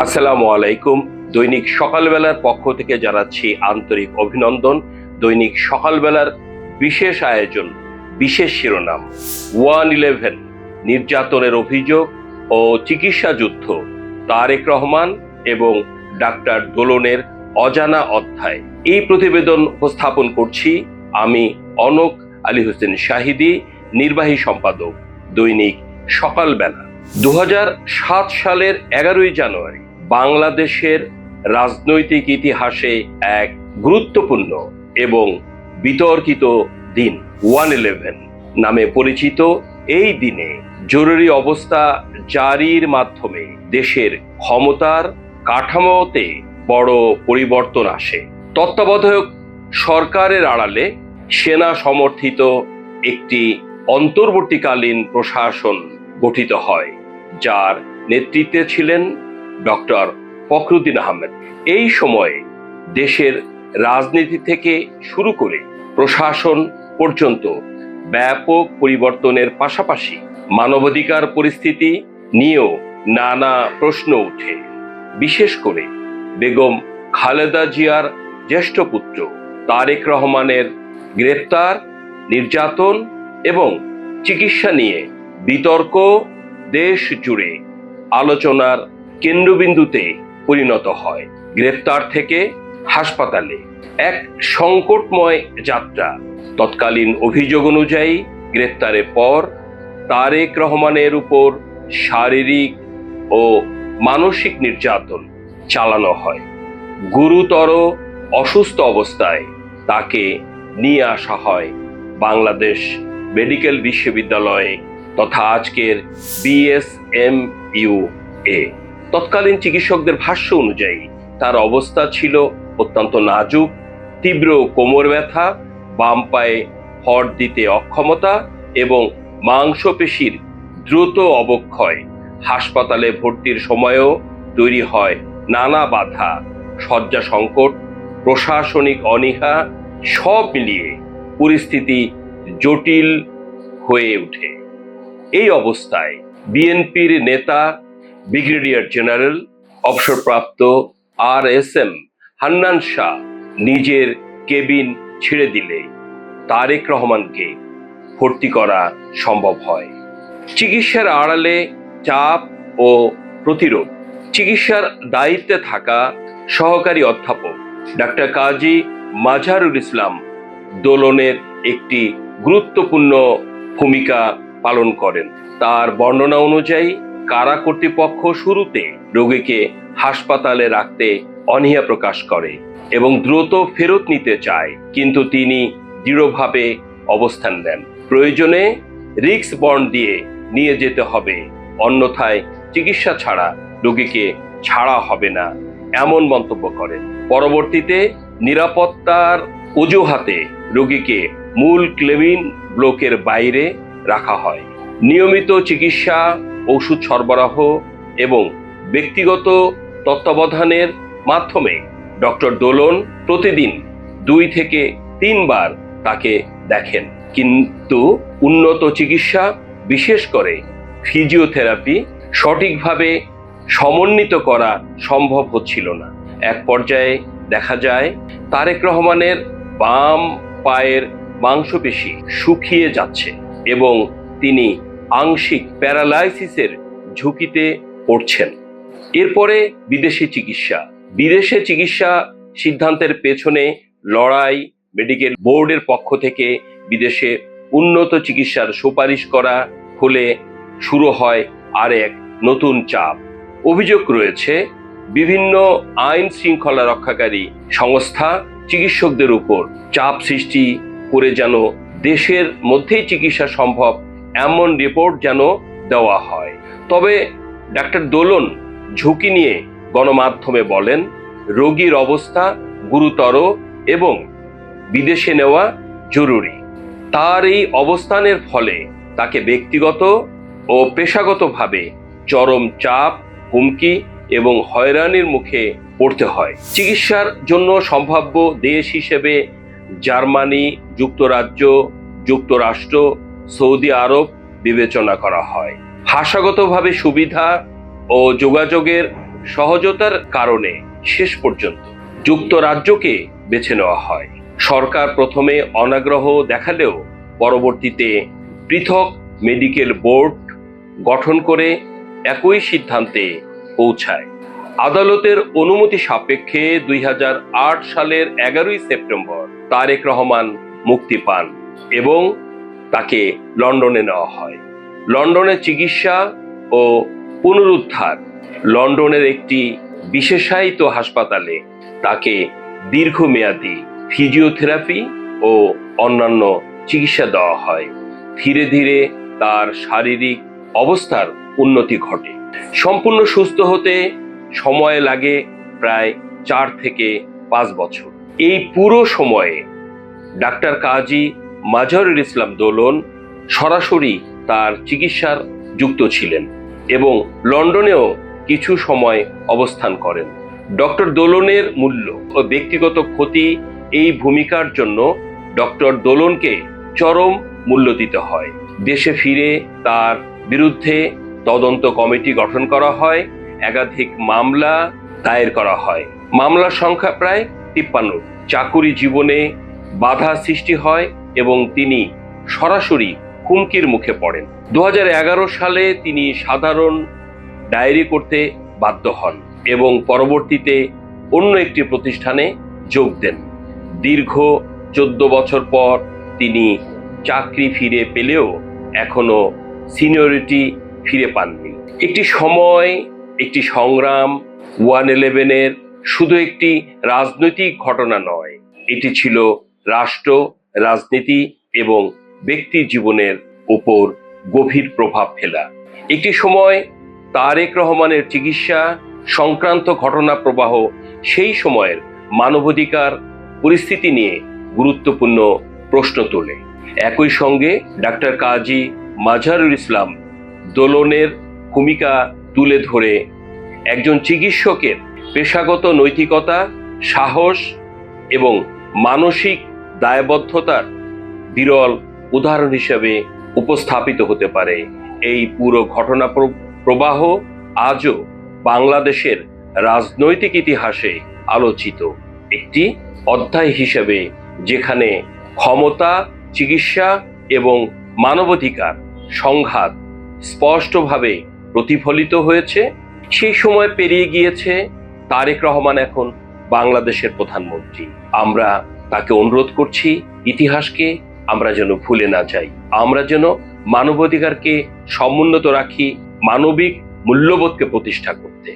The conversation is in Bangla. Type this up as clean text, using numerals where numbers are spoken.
আসসালামু আলাইকুম। দৈনিক সকালবেলার পক্ষ থেকে জানাচ্ছি আন্তরিক অভিনন্দন। দৈনিক সকালবেলার বিশেষ আয়োজন, বিশেষ শিরোনাম 111 নির্যাতনের অভিযোগ ও চিকিৎসা যুদ্ধ, তারেক রহমান এবং ডাক্তার দোলনের অজানা অধ্যায়। এই প্রতিবেদন উপস্থাপন করছি আমি অনক আলী হোসেন শাহিদি, নির্বাহী সম্পাদক, দৈনিক সকালবেলা। 2007 সালের 11ই জানুয়ারি বাংলাদেশের রাজনৈতিক ইতিহাসে এক গুরুত্বপূর্ণ এবং বিতর্কিত দিন। 111 নামে পরিচিত এই দিনে জরুরি অবস্থা জারির মাধ্যমে দেশের ক্ষমতার কাঠামোতে বড় পরিবর্তন আসে। তত্ত্বাবধায়ক সরকারের আড়ালে সেনা সমর্থিত একটি অন্তর্বর্তীকালীন প্রশাসন গঠিত হয়, যার নেতৃত্বে ছিলেন ডক্টর ফখরুদ্দিন আহমেদ। এই সময়ে দেশের রাজনীতি থেকে শুরু করে প্রশাসন পর্যন্ত ব্যাপক পরিবর্তনের পাশাপাশি মানবাধিকার পরিস্থিতি নিয়েও নানা প্রশ্ন ওঠে। বিশেষ করে বেগম খালেদা জিয়ার জ্যেষ্ঠ পুত্র তারেক রহমানের গ্রেপ্তার, নির্যাতন এবং চিকিৎসা নিয়ে বিতর্ক দেশ জুড়ে আলোচনার কেন্দ্রবিন্দুতে পরিণত হয়। গ্রেপ্তার থেকে হাসপাতালে এক সংকটময় যাত্রা। তৎকালীন অভিযোগ অনুযায়ী গ্রেপ্তারের পর তারেক রহমানের উপর শারীরিক ও মানসিক নির্যাতন চালানো হয়। গুরুতর অসুস্থ অবস্থায় তাকে নিয়ে আসা হয় বাংলাদেশ মেডিকেল বিশ্ববিদ্যালয়ে তথা আজকের BSMUA। তৎকালীন চিকিৎসকদের ভাষ্য অনুযায়ী তার অবস্থা ছিল অত্যন্ত নাজুক। তীব্র কোমর ব্যথা, বাম পায়ে ভর দিতে অক্ষমতা এবং মাংসপেশির দ্রুত অবক্ষয়। হাসপাতালে ভর্তির সময়ও তৈরি হয় নানা বাধা, শয্যা সংকট, প্রশাসনিক অনীহা, সব মিলিয়ে পরিস্থিতি জটিল হয়ে ওঠে। এই অবস্থায় বিএনপির নেতা ব্রিগেডিয়ার জেনারেল অবসরপ্রাপ্ত RSM হান্নান শাহ নিজের কেবিন ছেড়ে দিলে তারেক রহমানকে ভর্তি করা সম্ভব হয়। চিকিৎসার আড়ালে চাপ ও প্রতিরোধ। চিকিৎসার দায়িত্বে থাকা সহকারী অধ্যাপক ডাক্তার কাজী মাজহারুল ইসলাম দোলনের একটি গুরুত্বপূর্ণ ভূমিকা পালন করেন। তার বর্ণনা অনুযায়ী কারা কর্তৃপক্ষ শুরুতে রোগীকে হাসপাতালে রাখতে অনীহা প্রকাশ করে এবং দ্রুত ফেরত নিতে চায়, কিন্তু তিনি দৃঢ়ভাবে অবস্থান নেন। প্রয়োজনে রিস্ক বন্ড দিয়ে নিয়ে যেতে হবে, অন্যথায় চিকিৎসা ছাড়া রোগীকে ছাড়া হবে না, এমন মন্তব্য করেন। পরবর্তীতে নিরাপত্তার অজুহাতে রোগীকে মূল কেবিন ব্লকের বাইরে রাখা হয়। নিয়মিত চিকিৎসা, ওষুধ সরবরাহ এবং ব্যক্তিগত তত্ত্বাবধানের মাধ্যমে ডক্টর দোলন প্রতিদিন 2 থেকে 3 বার তাকে দেখেন, কিন্তু উন্নত চিকিৎসা, বিশেষ করে ফিজিওথেরাপি সঠিকভাবে সমন্বিত করা সম্ভব হচ্ছিল না। এক পর্যায়ে দেখা যায় তারেক রহমানের বাম পায়ের মাংসপেশি শুকিয়ে যাচ্ছে এবং তিনি আংশিক প্যারালাইসিসের ঝুঁকিতে পড়ছেন। এরপরে বিদেশে চিকিৎসা সিদ্ধান্তের পেছনে লড়াই। মেডিকেল বোর্ডের পক্ষ থেকে বিদেশে উন্নত চিকিৎসার সুপারিশ করা হলে শুরু হয় আর এক নতুন চাপ। অভিযোগ রয়েছে বিভিন্ন আইন শৃঙ্খলা রক্ষাকারী সংস্থা চিকিৎসকদের উপর চাপ সৃষ্টি করে যেন দেশের মধ্যেই চিকিৎসা সম্ভব এমন রিপোর্ট যেন দেওয়া হয়। তবে ডাক্তার দোলন ঝুঁকি নিয়ে গণমাধ্যমে বলেন, রোগীর অবস্থা গুরুতর এবং বিদেশে নেওয়া জরুরি। তার এই অবস্থানের ফলে তাকে ব্যক্তিগত ও পেশাগতভাবে চরম চাপ, হুমকি এবং হয়রানির মুখে পড়তে হয়। চিকিৎসার জন্য সম্ভাব্য দেশ হিসেবে জার্মানি, যুক্তরাজ্য, যুক্তরাষ্ট্র, সৌদি আরব বিবেচনা করা হয়। ভাষাগতভাবে সুবিধা ও যোগাযোগের সহজতার কারণে শেষ পর্যন্ত যুক্তরাজ্যকে বেছে নেওয়া হয়। সরকার প্রথমে অনাগ্রহ দেখালেও পরবর্তীতে পৃথক মেডিকেল বোর্ড গঠন করে একই সিদ্ধান্তে পৌঁছায়। আদালতের অনুমতি সাপেক্ষে 2008 সালের 11 সেপ্টেম্বর তারেক রহমান মুক্তি পান এবং তাকে লন্ডনে নেওয়া হয়। লন্ডনে চিকিৎসা ও পুনরুদ্ধার লন্ডনের একটি বিশেষায়িত হাসপাতালে তাকে দীর্ঘমেয়াদী ফিজিওথেরাপি ও অন্যান্য চিকিৎসা দেওয়া হয়। ধীরে ধীরে তার শারীরিক অবস্থার উন্নতি ঘটে। সম্পূর্ণ সুস্থ হতে সময় লাগে প্রায় 4 থেকে 5 বছর। এই পুরো সময়ে ডাক্তার কাজী মাজহারুল ইসলাম দোলন সরাসরি তার চিকিৎসার যুক্ত ছিলেন এবং লন্ডনেও কিছু সময় অবস্থান করেন। ডক্টর দোলনের মূল্য ও ব্যক্তিগত ক্ষতি এই ভূমিকার জন্য ডক্টর দোলনকে চরম মূল্য দিতে হয়। দেশে ফিরে তার বিরুদ্ধে তদন্ত কমিটি গঠন করা হয়, একাধিক মামলা দায়ের করা হয়। মামলার সংখ্যা প্রায় 53। চাকুরি জীবনে বাধা সৃষ্টি হয় এবং তিনি সরাসরি হুমকির মুখে পড়েন। 2011 সালে তিনি সাধারণ ডায়েরি করতে বাধ্য হন এবং পরবর্তীতে অন্য একটি প্রতিষ্ঠানে যোগ দেন। দীর্ঘ 14 বছর পর তিনি চাকরি ফিরে পেলেও এখনো সিনিয়রিটি ফিরে পাননি। একটি সময়, একটি সংগ্রাম 1/11 শুধু একটি রাজনৈতিক ঘটনা নয়, এটি ছিল রাষ্ট্র, রাজনীতি এবং ব্যক্তি জীবনের উপর গভীর প্রভাব ফেলা একটি সময়। তারেক রহমানের চিকিৎসা সংক্রান্ত ঘটনা প্রবাহ সেই সময়ের মানবাধিকার পরিস্থিতি নিয়ে গুরুত্বপূর্ণ প্রশ্ন তোলে। একই সঙ্গে ডাক্তার কাজী মাজহারুল ইসলাম দোলনের ভূমিকা তুলে ধরে একজন চিকিৎসকের পেশাগত নৈতিকতা, সাহস এবং মানসিক দায়বদ্ধতার বিরল উদাহরণ হিসেবে উপস্থাপিত হতে পারে। এই পুরো ঘটনা প্রবাহ আজও বাংলাদেশের রাজনৈতিক ইতিহাসে আলোচিত একটি অধ্যায় হিসেবে, যেখানে ক্ষমতা, চিকিৎসা এবং মানবাধিকার সংঘাত স্পষ্টভাবে প্রতিফলিত হয়েছে। সেই সময় পেরিয়ে গিয়েছে। তারেক রহমান এখন বাংলাদেশের প্রধানমন্ত্রী। আমরা তাকে অনুরোধ করছি, ইতিহাসকে আমরা যেন ভুলে না যাই, আমরা যেন মানবাধিকারকে সমুন্নত রাখি, মানবিক মূল্যবোধকে প্রতিষ্ঠা করতে।